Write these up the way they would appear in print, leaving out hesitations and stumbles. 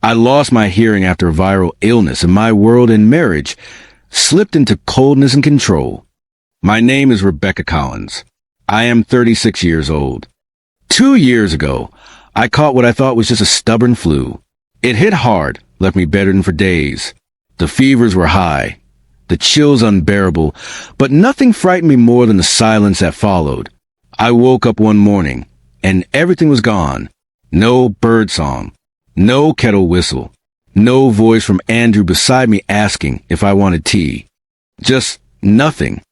I lost my hearing after a viral illness, and my world and marriage slipped into coldness and control. My name is Rebecca Collins. I am 36 years old. 2 years ago, I caught what I thought was just a stubborn flu. It hit hard, left me bedridden for days. The fevers were high, the chills unbearable, but nothing frightened me more than the silence that followed. I woke up one morning, and everything was gone. No birdsong, no kettle whistle, no voice from Andrew beside me asking if I wanted tea. Just nothing.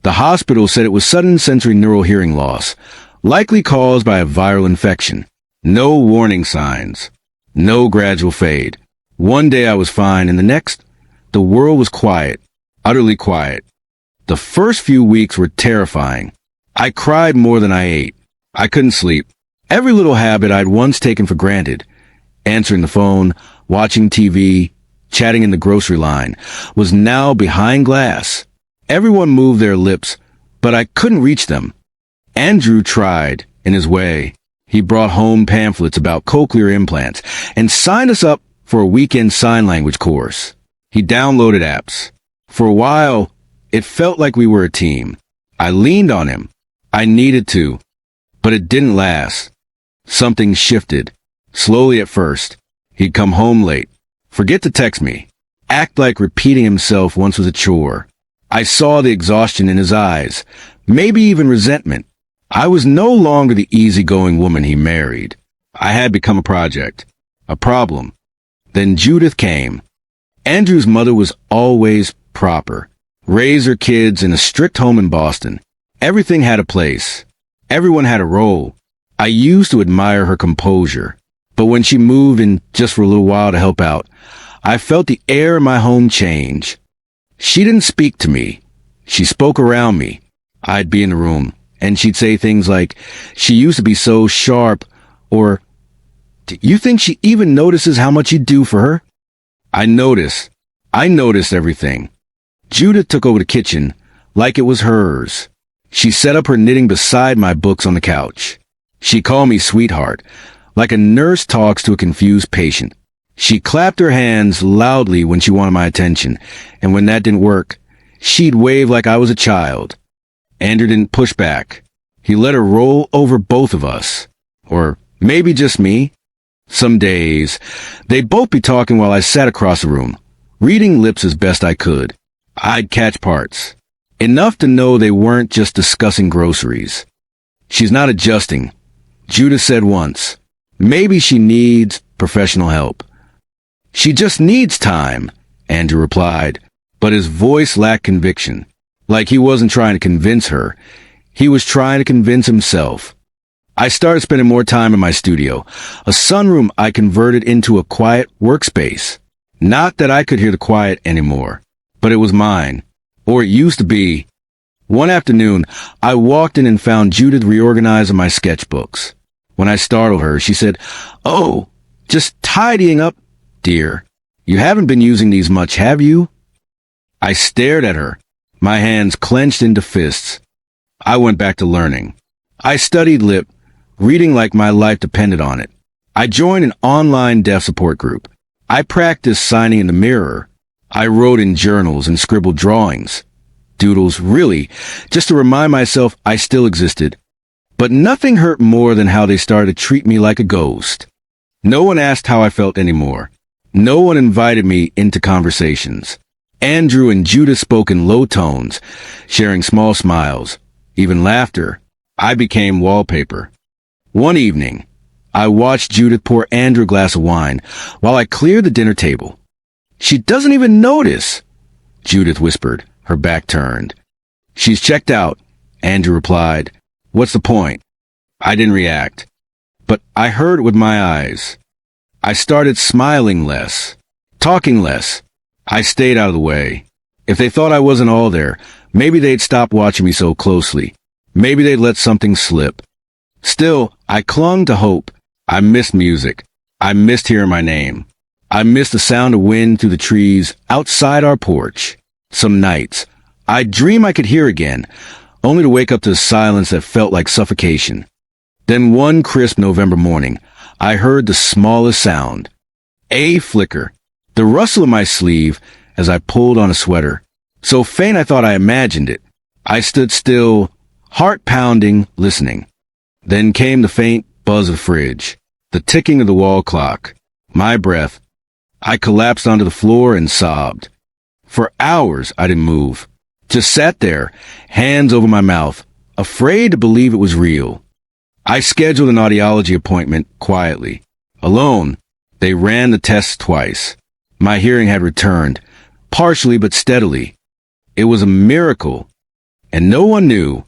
The hospital said it was sudden sensory neural hearing loss, likely caused by a viral infection. No warning signs. No gradual fade. One day I was fine, and the next, the world was quiet. Utterly quiet. The first few weeks were terrifying. I cried more than I ate. I couldn't sleep. Every little habit I'd once taken for granted, answering the phone, watching TV, chatting in the grocery line, was now behind glass. Everyone moved their lips, but I couldn't reach them. Andrew tried, in his way. He brought home pamphlets about cochlear implants and signed us up for a weekend sign language course. He downloaded apps. For a while, it felt like we were a team. I leaned on him. I needed to. But it didn't last. Something shifted. Slowly at first. He'd come home late. Forget to text me. Act like repeating himself once was a chore. I saw the exhaustion in his eyes. Maybe even resentment. I was no longer the easygoing woman he married. I had become a project. A problem. Then Judith came. Andrew's mother was always proper. Raised her kids in a strict home in Boston. Everything had a place. Everyone had a role. I used to admire her composure. But when she moved in just for a little while to help out, I felt the air in my home change. She didn't speak to me. She spoke around me. I'd be in the room, and she'd say things like, "She used to be so sharp," or, "Do you think she even notices how much you do for her?" I noticed everything. Judith took over the kitchen like it was hers. She set up her knitting beside my books on the couch. She called me sweetheart, like a nurse talks to a confused patient. She clapped her hands loudly when she wanted my attention, and when that didn't work, she'd wave like I was a child. Andrew didn't push back. He let her roll over both of us. Or maybe just me. Some days, they'd both be talking while I sat across the room, reading lips as best I could. I'd catch parts. Enough to know they weren't just discussing groceries. "She's not adjusting," Judith said once. "Maybe she needs professional help." "She just needs time," Andrew replied, but his voice lacked conviction. Like he wasn't trying to convince her. He was trying to convince himself. I started spending more time in my studio, a sunroom I converted into a quiet workspace. Not that I could hear the quiet anymore, but it was mine. Or it used to be. One afternoon, I walked in and found Judith reorganizing my sketchbooks. When I startled her, she said, "Oh, just tidying up, dear. You haven't been using these much, have you?" I stared at her, my hands clenched into fists. I went back to learning. I studied lip, reading like my life depended on it. I joined an online deaf support group. I practiced signing in the mirror. I wrote in journals and scribbled drawings. Doodles, really, just to remind myself I still existed. But nothing hurt more than how they started to treat me like a ghost. No one asked how I felt anymore. No one invited me into conversations. Andrew and Judith spoke in low tones, sharing small smiles, even laughter. I became wallpaper. One evening, I watched Judith pour Andrew a glass of wine while I cleared the dinner table. "She doesn't even notice," Judith whispered, her back turned. "She's checked out," Andrew replied. "What's the point?" I didn't react, but I heard it with my eyes. I started smiling less, talking less. I stayed out of the way. If they thought I wasn't all there, maybe they'd stop watching me so closely. Maybe they'd let something slip. Still, I clung to hope. I missed music. I missed hearing my name. I missed the sound of wind through the trees outside our porch. Some nights, I'd dream I could hear again, only to wake up to a silence that felt like suffocation. Then one crisp November morning, I heard the smallest sound. A flicker. The rustle of my sleeve as I pulled on a sweater. So faint I thought I imagined it. I stood still, heart pounding, listening. Then came the faint buzz of the fridge, the ticking of the wall clock, my breath. I collapsed onto the floor and sobbed. For hours I didn't move. Just sat there, hands over my mouth, afraid to believe it was real. I scheduled an audiology appointment quietly. Alone, they ran the tests twice. My hearing had returned, partially but steadily. It was a miracle, and no one knew.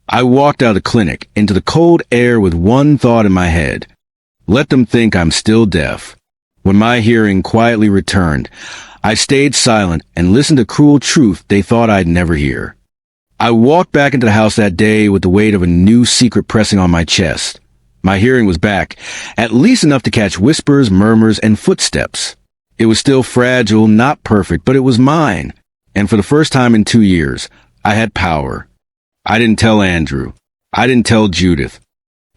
I walked out of the clinic into the cold air with one thought in my head. Let them think I'm still deaf. When my hearing quietly returned, I stayed silent and listened to cruel truth they thought I'd never hear. I walked back into the house that day with the weight of a new secret pressing on my chest. My hearing was back, at least enough to catch whispers, murmurs, and footsteps. It was still fragile, not perfect, but it was mine. And for the first time in 2 years, I had power. I didn't tell Andrew. I didn't tell Judith.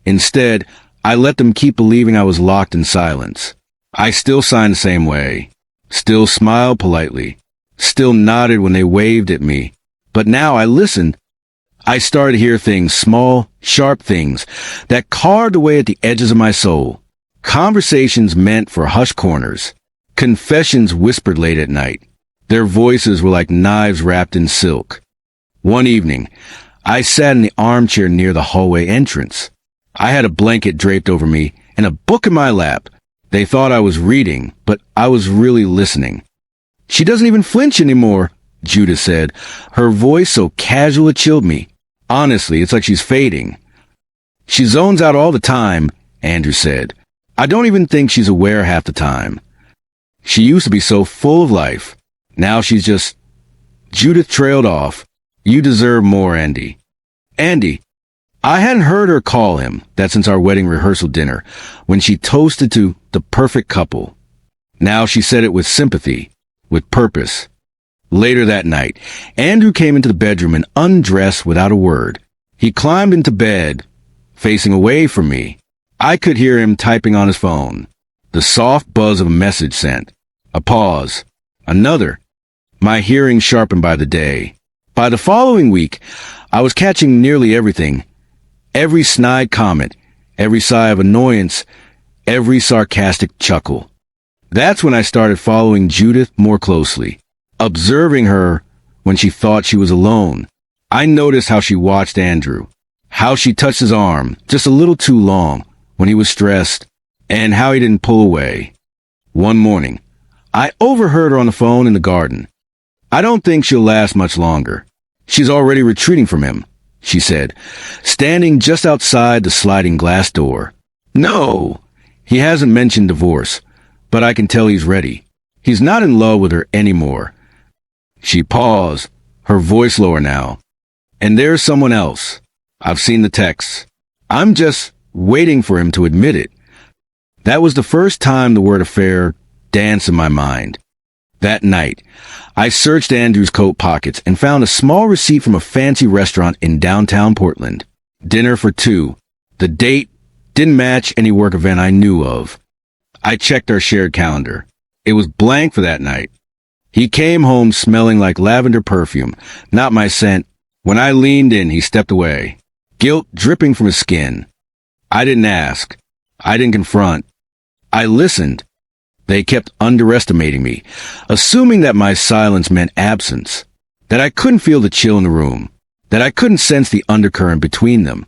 Instead, I let them keep believing I was locked in silence. I still signed the same way. Still smiled politely. Still nodded when they waved at me. But now I listened. I started to hear things, small, sharp things, that carved away at the edges of my soul. Conversations meant for hushed corners. Confessions whispered late at night. Their voices were like knives wrapped in silk. One evening, I sat in the armchair near the hallway entrance. I had a blanket draped over me and a book in my lap. They thought I was reading, but I was really listening. "She doesn't even flinch anymore," Judith said, her voice so casual it chilled me. "Honestly, it's like she's fading." "She zones out all the time," Andrew said. "I don't even think she's aware half the time. She used to be so full of life. Now she's just—" Judith trailed off. "You deserve more, Andy." Andy. I hadn't heard her call him that since our wedding rehearsal dinner, when she toasted to the perfect couple. Now she said it with sympathy, with purpose. Later that night, Andrew came into the bedroom and undressed without a word. He climbed into bed, facing away from me. I could hear him typing on his phone. The soft buzz of a message sent. A pause. Another. My hearing sharpened by the day. By the following week, I was catching nearly everything. Every snide comment, every sigh of annoyance, every sarcastic chuckle. That's when I started following Judith more closely, observing her when she thought she was alone. I noticed how she watched Andrew, how she touched his arm just a little too long when he was stressed, and how he didn't pull away. One morning, I overheard her on the phone in the garden. "I don't think she'll last much longer. She's already retreating from him," she said, standing just outside the sliding glass door. "No, he hasn't mentioned divorce, but I can tell he's ready. He's not in love with her anymore." She paused, her voice lower now. "And there's someone else. I've seen the texts. I'm just waiting for him to admit it." That was the first time the word affair danced in my mind. That night, I searched Andrew's coat pockets and found a small receipt from a fancy restaurant in downtown Portland. Dinner for two. The date didn't match any work event I knew of. I checked our shared calendar. It was blank for that night. He came home smelling like lavender perfume, not my scent. When I leaned in, he stepped away, guilt dripping from his skin. I didn't ask. I didn't confront. I listened. They kept underestimating me, assuming that my silence meant absence, that I couldn't feel the chill in the room, that I couldn't sense the undercurrent between them.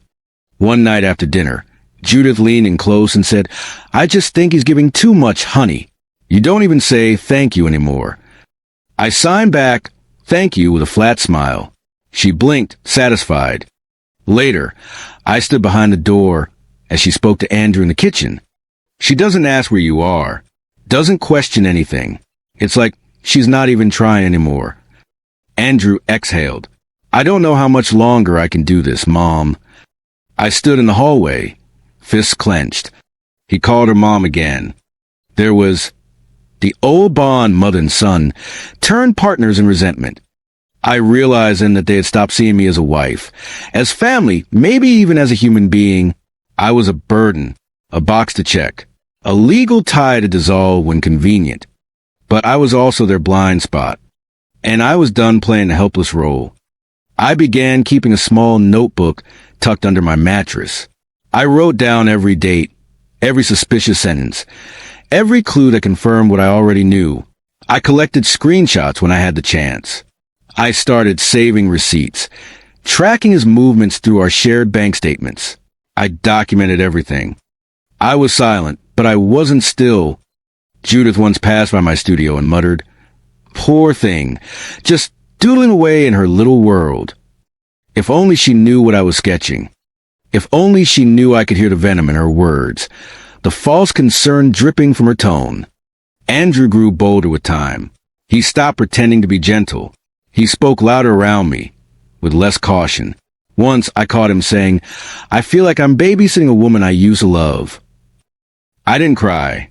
One night after dinner, Judith leaned in close and said, "I just think he's giving too much, honey. You don't even say thank you anymore." I signed back, "Thank you," with a flat smile. She blinked, satisfied. Later, I stood behind the door as she spoke to Andrew in the kitchen. She doesn't ask where you are, doesn't question anything. It's like she's not even trying anymore. Andrew exhaled. "I don't know how much longer I can do this, Mom." I stood in the hallway, fists clenched. He called her Mom again. There was the old bond mother and son turned partners in resentment. I realized then that they had stopped seeing me as a wife, as family, maybe even as a human being. I was a burden, a box to check. A legal tie to dissolve when convenient. But I was also their blind spot. And I was done playing a helpless role. I began keeping a small notebook tucked under my mattress. I wrote down every date, every suspicious sentence, every clue that confirmed what I already knew. I collected screenshots when I had the chance. I started saving receipts, tracking his movements through our shared bank statements. I documented everything. I was silent, but I wasn't still. Judith once passed by my studio and muttered, "Poor thing, just doodling away in her little world." If only she knew what I was sketching. If only she knew I could hear the venom in her words, the false concern dripping from her tone. Andrew grew bolder with time. He stopped pretending to be gentle. He spoke louder around me, with less caution. Once I caught him saying, "I feel like I'm babysitting a woman I used to love." I didn't cry.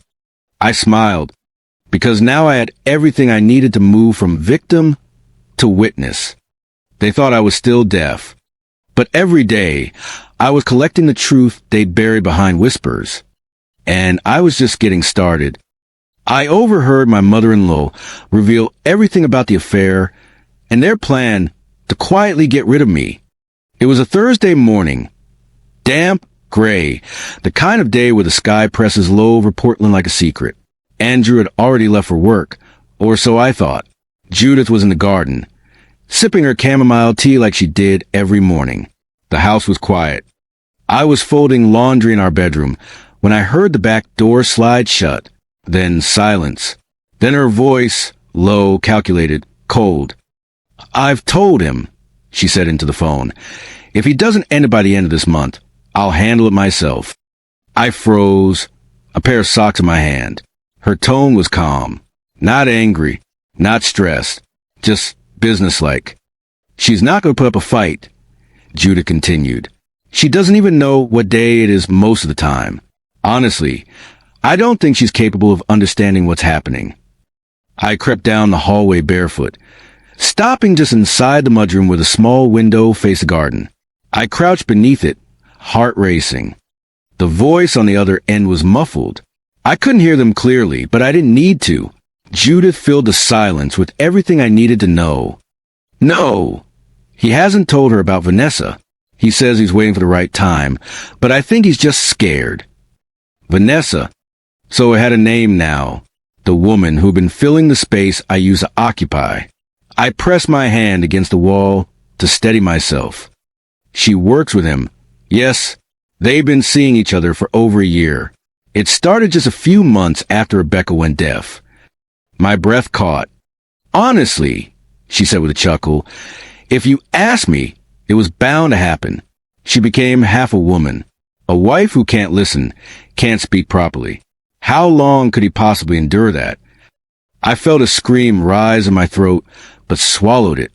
I smiled, because now I had everything I needed to move from victim to witness. They thought I was still deaf. But every day, I was collecting the truth they'd buried behind whispers. And I was just getting started. I overheard my mother-in-law reveal everything about the affair and their plan to quietly get rid of me. It was a Thursday morning, damp, gray, the kind of day where the sky presses low over Portland like a secret. Andrew had already left for work, or so I thought. Judith was in the garden, sipping her chamomile tea like she did every morning. The house was quiet. I was folding laundry in our bedroom when I heard the back door slide shut, then silence. Then her voice, low, calculated, cold. "I've told him," she said into the phone. "If he doesn't end it by the end of this month, I'll handle it myself." I froze, a pair of socks in my hand. Her tone was calm, not angry, not stressed, just businesslike. "She's not going to put up a fight," Judith continued. "She doesn't even know what day it is most of the time. Honestly, I don't think she's capable of understanding what's happening." I crept down the hallway barefoot, stopping just inside the mudroom where the small window faced the garden. I crouched beneath it, heart racing. The voice on the other end was muffled. I couldn't hear them clearly, but I didn't need to. Judith filled the silence with everything I needed to know. "No, he hasn't told her about Vanessa. He says he's waiting for the right time, but I think he's just scared." Vanessa. So it had a name now. The woman who'd been filling the space I used to occupy. I pressed my hand against the wall to steady myself. She works with him. Yes, they've been seeing each other for over a year. It started just a few months after Rebecca went deaf. My breath caught. "Honestly," she said with a chuckle, "if you asked me, it was bound to happen." She became half a woman. A wife who can't listen, can't speak properly. How long could he possibly endure that? I felt a scream rise in my throat, but swallowed it.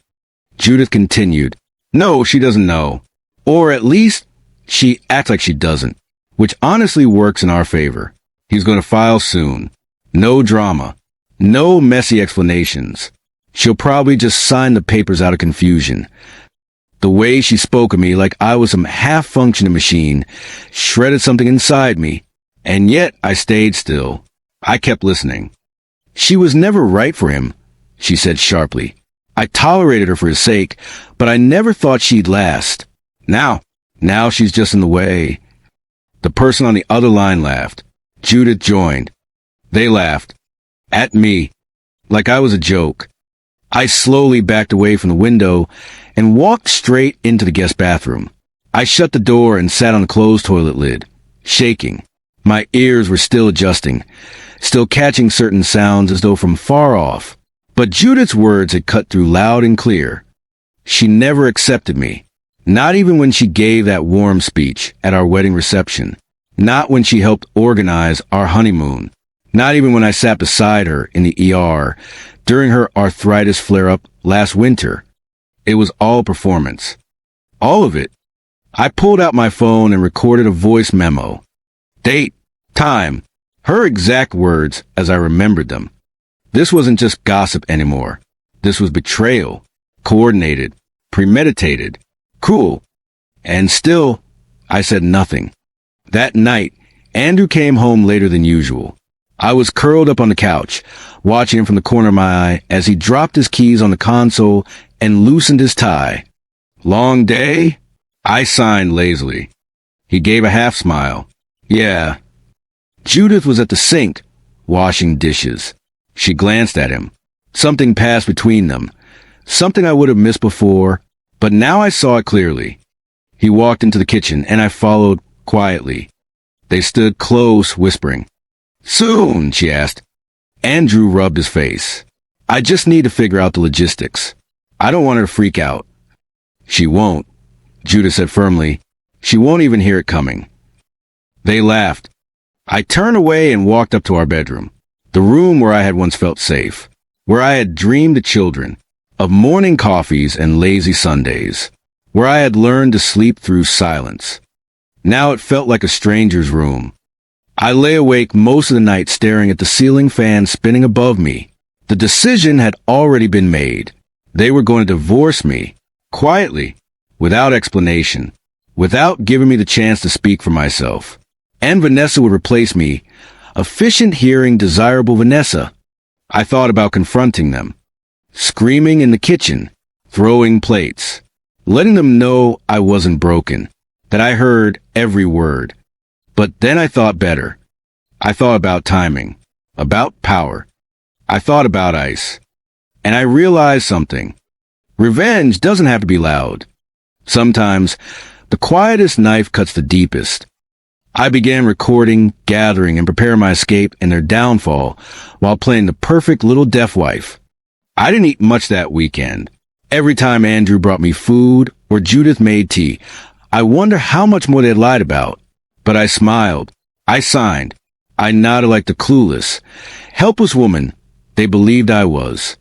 Judith continued, "No, she doesn't know. Or at least, she acts like she doesn't, which honestly works in our favor. He's going to file soon. No drama. No messy explanations. She'll probably just sign the papers out of confusion." The way she spoke of me like I was some half-functioning machine shredded something inside me, and yet I stayed still. I kept listening. "She was never right for him," she said sharply. "I tolerated her for his sake, but I never thought she'd last. Now she's just in the way." The person on the other line laughed. Judith joined. They laughed. At me. Like I was a joke. I slowly backed away from the window and walked straight into the guest bathroom. I shut the door and sat on the closed toilet lid, shaking. My ears were still adjusting, still catching certain sounds as though from far off. But Judith's words had cut through loud and clear. She never accepted me. Not even when she gave that warm speech at our wedding reception. Not when she helped organize our honeymoon. Not even when I sat beside her in the ER during her arthritis flare-up last winter. It was all performance. All of it. I pulled out my phone and recorded a voice memo. Date, time, her exact words as I remembered them. This wasn't just gossip anymore. This was betrayal. Coordinated. Premeditated. Cruel. And still, I said nothing. That night, Andrew came home later than usual. I was curled up on the couch, watching him from the corner of my eye as he dropped his keys on the console and loosened his tie. Long day? I signed lazily. He gave a half smile. Yeah. Judith was at the sink, washing dishes. She glanced at him. Something passed between them. Something I would have missed before, but now I saw it clearly. He walked into the kitchen, and I followed quietly. They stood close, whispering. Soon, she asked. Andrew rubbed his face. I just need to figure out the logistics. I don't want her to freak out. She won't, Judith said firmly. She won't even hear it coming. They laughed. I turned away and walked up to our bedroom, the room where I had once felt safe, where I had dreamed of children, of morning coffees and lazy Sundays, where I had learned to sleep through silence. Now it felt like a stranger's room. I lay awake most of the night staring at the ceiling fan spinning above me. The decision had already been made. They were going to divorce me, quietly, without explanation, without giving me the chance to speak for myself. And Vanessa would replace me, efficient-hearing, desirable Vanessa. I thought about confronting them, screaming in the kitchen, throwing plates, letting them know I wasn't broken, that I heard every word. But then I thought better. I thought about timing, about power. I thought about ice. And I realized something. Revenge doesn't have to be loud. Sometimes, the quietest knife cuts the deepest. I began recording, gathering, and preparing my escape and their downfall while playing the perfect little deaf wife. I didn't eat much that weekend. Every time Andrew brought me food or Judith made tea, I wonder how much more they'd lied about. But I smiled. I signed. I nodded like the clueless, helpless woman they believed I was.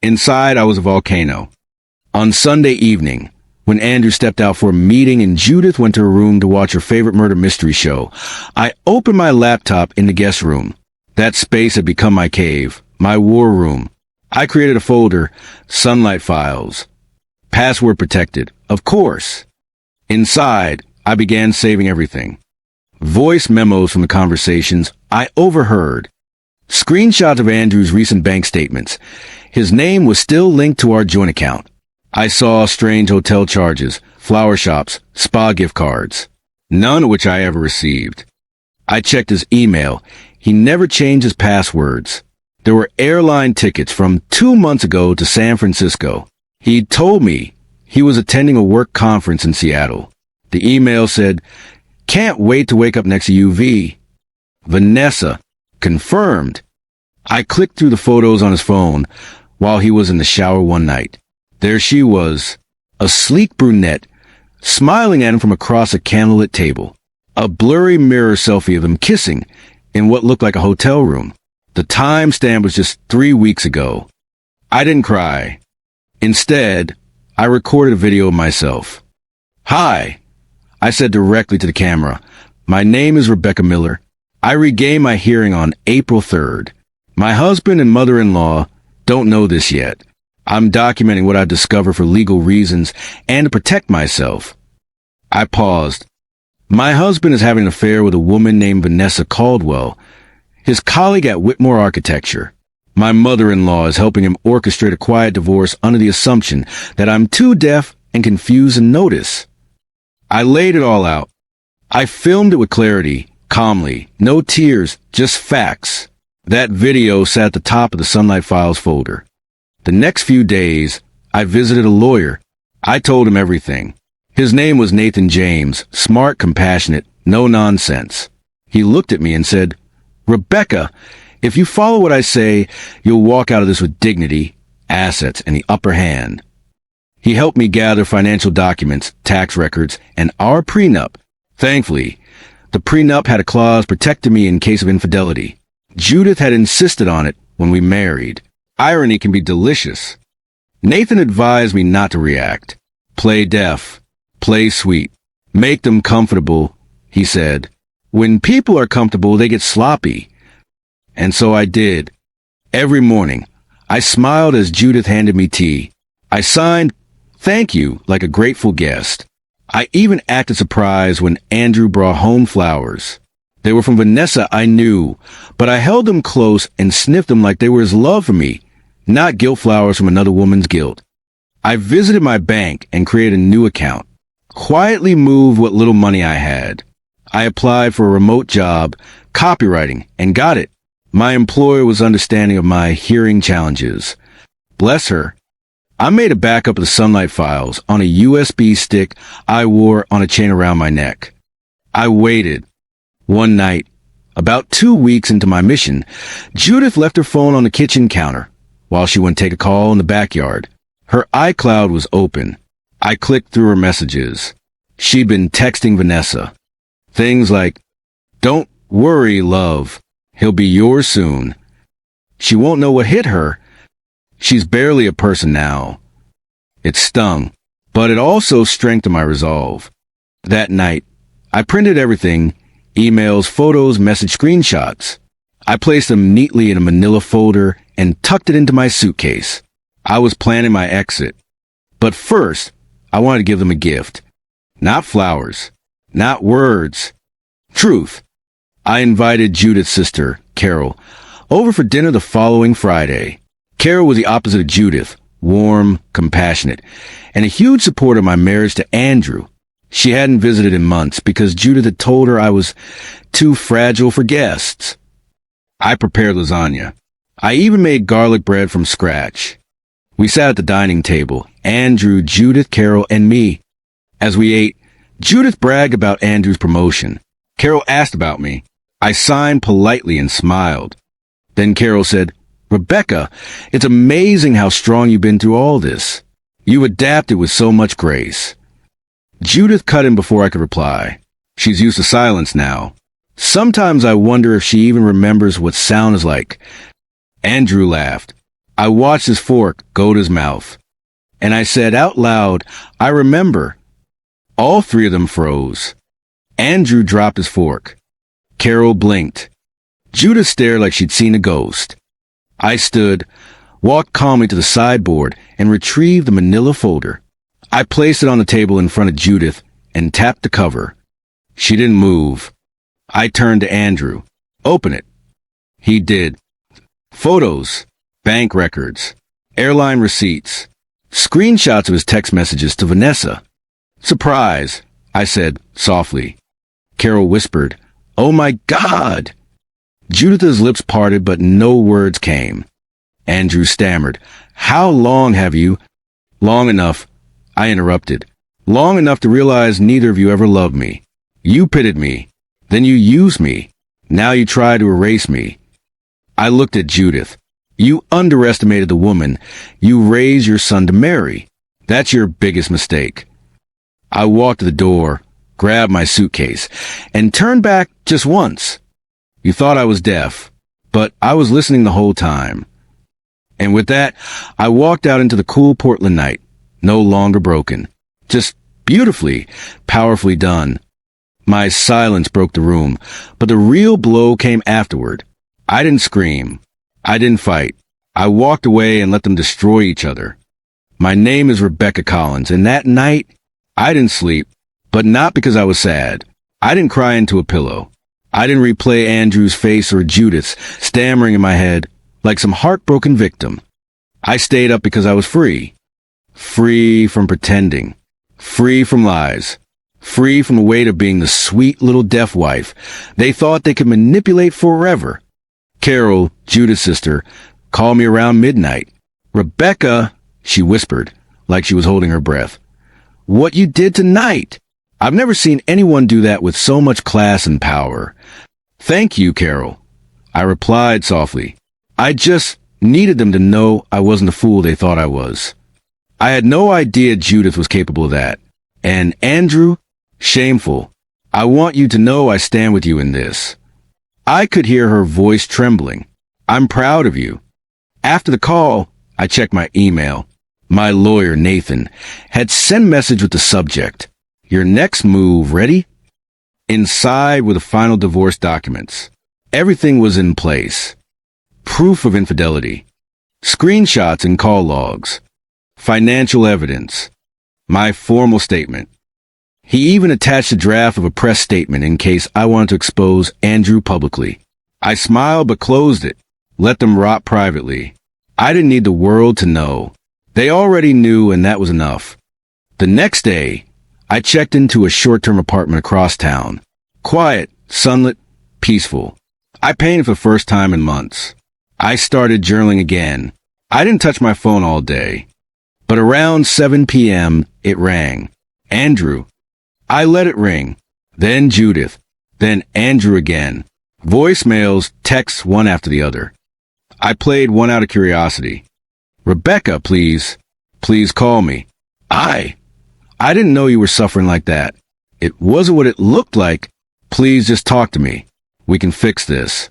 Inside, I was a volcano. On Sunday evening, when Andrew stepped out for a meeting and Judith went to her room to watch her favorite murder mystery show, I opened my laptop in the guest room. That space had become my cave, my war room. I created a folder, Sunlight Files. Password protected, of course. Inside, I began saving everything. Voice memos from the conversations I overheard. Screenshots of Andrew's recent bank statements. His name was still linked to our joint account. I saw strange hotel charges, flower shops, spa gift cards, none of which I ever received. I checked his email. He never changed his passwords. There were airline tickets from 2 months ago to San Francisco. He told me he was attending a work conference in Seattle. The email said, "Can't wait to wake up next to UV. Vanessa." Confirmed. I clicked through the photos on his phone while he was in the shower one night. There she was, a sleek brunette, smiling at him from across a candlelit table. A blurry mirror selfie of them kissing in what looked like a hotel room. The timestamp was just 3 weeks ago. I didn't cry. Instead, I recorded a video of myself. "Hi," I said directly to the camera. "My name is Rebecca Miller. I regained my hearing on April 3rd. My husband and mother-in-law don't know this yet. I'm documenting what I discovered for legal reasons and to protect myself." I paused. My husband is having an affair with a woman named Vanessa Caldwell, his colleague at Whitmore Architecture. My mother-in-law is helping him orchestrate a quiet divorce under the assumption that I'm too deaf and confused to notice. I laid it all out. I filmed it with clarity, calmly, no tears, just facts. That video sat at the top of the Sunlight Files folder. The next few days, I visited a lawyer. I told him everything. His name was Nathan James, smart, compassionate, no nonsense. He looked at me and said, "Rebecca, if you follow what I say, you'll walk out of this with dignity, assets, and the upper hand." He helped me gather financial documents, tax records, and our prenup. Thankfully, the prenup had a clause protecting me in case of infidelity. Judith had insisted on it when we married. Irony can be delicious. Nathan advised me not to react. Play deaf. Play sweet. Make them comfortable, he said. When people are comfortable, they get sloppy. And so I did. Every morning, I smiled as Judith handed me tea. I signed, "Thank you," like a grateful guest. I even acted surprised when Andrew brought home flowers. They were from Vanessa, I knew, but I held them close and sniffed them like they were his love for me, not guilt flowers from another woman's guilt. I visited my bank and created a new account. Quietly moved what little money I had. I applied for a remote job, copywriting, and got it. My employer was understanding of my hearing challenges. Bless her. I made a backup of the Sunlight files on a USB stick I wore on a chain around my neck. I waited. One night, about 2 weeks into my mission, Judith left her phone on the kitchen counter while she went to take a call in the backyard. Her iCloud was open. I clicked through her messages. She'd been texting Vanessa. Things like, "Don't worry, love. He'll be yours soon. She won't know what hit her. She's barely a person now." It stung, but it also strengthened my resolve. That night, I printed everything, emails, photos, message screenshots. I placed them neatly in a manila folder and tucked it into my suitcase. I was planning my exit. But first, I wanted to give them a gift. Not flowers. Not words. Truth. I invited Judith's sister, Carol, over for dinner the following Friday. Carol was the opposite of Judith, warm, compassionate, and a huge supporter of my marriage to Andrew. She hadn't visited in months because Judith had told her I was too fragile for guests. I prepared lasagna. I even made garlic bread from scratch. We sat at the dining table, Andrew, Judith, Carol, and me. As we ate, Judith bragged about Andrew's promotion. Carol asked about me. I signed politely and smiled. Then Carol said, "Rebecca, it's amazing how strong you've been through all this. You adapted with so much grace." Judith cut in before I could reply. She's used to silence now. Sometimes I wonder if she even remembers what sound is like. Andrew laughed. I watched his fork go to his mouth. And I said out loud, "I remember." All three of them froze. Andrew dropped his fork. Carol blinked. Judith stared like she'd seen a ghost. I stood, walked calmly to the sideboard, and retrieved the manila folder. I placed it on the table in front of Judith and tapped the cover. She didn't move. I turned to Andrew. "Open it." He did. Photos, bank records, airline receipts, screenshots of his text messages to Vanessa. "Surprise," I said softly. Carol whispered, "Oh my God!" Judith's lips parted, but no words came. Andrew stammered, "How long have you—" "Long enough," I interrupted. "Long enough to realize neither of you ever loved me. You pitted me. Then you used me. Now you try to erase me." I looked at Judith. "You underestimated the woman you raised your son to marry. That's your biggest mistake." I walked to the door, grabbed my suitcase, and turned back just once. You thought I was deaf, but I was listening the whole time. And with that, I walked out into the cool Portland night, no longer broken. Just beautifully, powerfully done. My silence broke the room, but the real blow came afterward. I didn't scream. I didn't fight. I walked away and let them destroy each other. My name is Rebecca Collins, and that night, I didn't sleep, but not because I was sad. I didn't cry into a pillow. I didn't replay Andrew's face or Judith's, stammering in my head like some heartbroken victim. I stayed up because I was free. Free from pretending. Free from lies. Free from the weight of being the sweet little deaf wife they thought they could manipulate forever. Carol, Judith's sister, called me around midnight. "Rebecca," she whispered, like she was holding her breath. "What you did tonight! I've never seen anyone do that with so much class and power." "Thank you, Carol," I replied softly. "I just needed them to know I wasn't the fool they thought I was." I had no idea Judith was capable of that. And Andrew, shameful. I want you to know I stand with you in this. I could hear her voice trembling. "I'm proud of you." After the call, I checked my email. My lawyer, Nathan, had sent a message with the subject, "Your next move ready?" Inside were the final divorce documents. Everything was in place. Proof of infidelity. Screenshots and call logs. Financial evidence. My formal statement. He even attached a draft of a press statement in case I wanted to expose Andrew publicly. I smiled but closed it. Let them rot privately. I didn't need the world to know. They already knew, and that was enough. The next day, I checked into a short-term apartment across town. Quiet, sunlit, peaceful. I painted for the first time in months. I started journaling again. I didn't touch my phone all day. But around 7 p.m., it rang. Andrew. I let it ring. Then Judith. Then Andrew again. Voicemails, texts, one after the other. I played one out of curiosity. Rebecca, please. Please call me. I didn't know you were suffering like that. It wasn't what it looked like. Please just talk to me. We can fix this.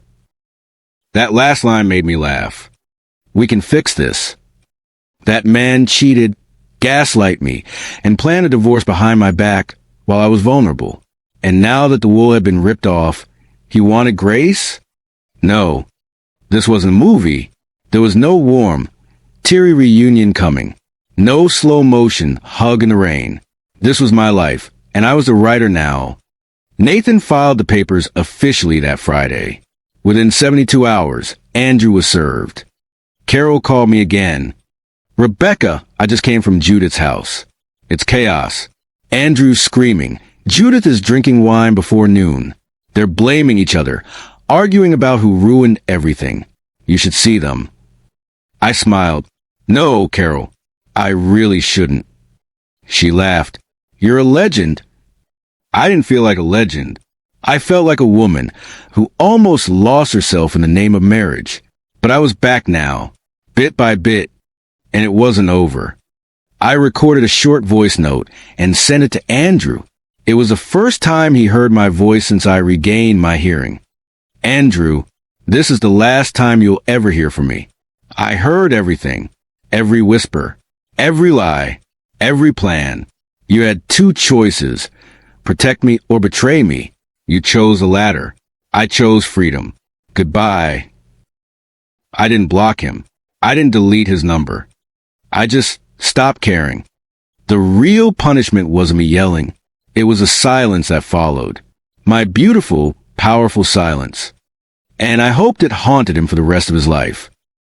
That last line made me laugh. We can fix this. That man cheated, gaslight me, and planned a divorce behind my back while I was vulnerable. And now that the wool had been ripped off, he wanted grace? No. This wasn't a movie. There was no warm, teary reunion coming. No slow motion hug in the rain. This was my life, and I was a writer now. Nathan filed the papers officially that Friday. Within 72 hours, Andrew was served. Carol called me again. Rebecca, I just came from Judith's house. It's chaos. Andrew's screaming. Judith is drinking wine before noon. They're blaming each other, arguing about who ruined everything. You should see them. I smiled. No, Carol, I really shouldn't. She laughed. You're a legend. I didn't feel like a legend. I felt like a woman who almost lost herself in the name of marriage. But I was back now, bit by bit, and it wasn't over. I recorded a short voice note and sent it to Andrew. It was the first time he heard my voice since I regained my hearing. Andrew, this is the last time you'll ever hear from me. I heard everything, every whisper, every lie, every plan. You had two choices, protect me or betray me. You chose the latter. I chose freedom. Goodbye. I didn't block him. I didn't delete his number. I just stopped caring. The real punishment wasn't me yelling. It was a silence that followed. My beautiful, powerful silence. And I hoped it haunted him for the rest of his life.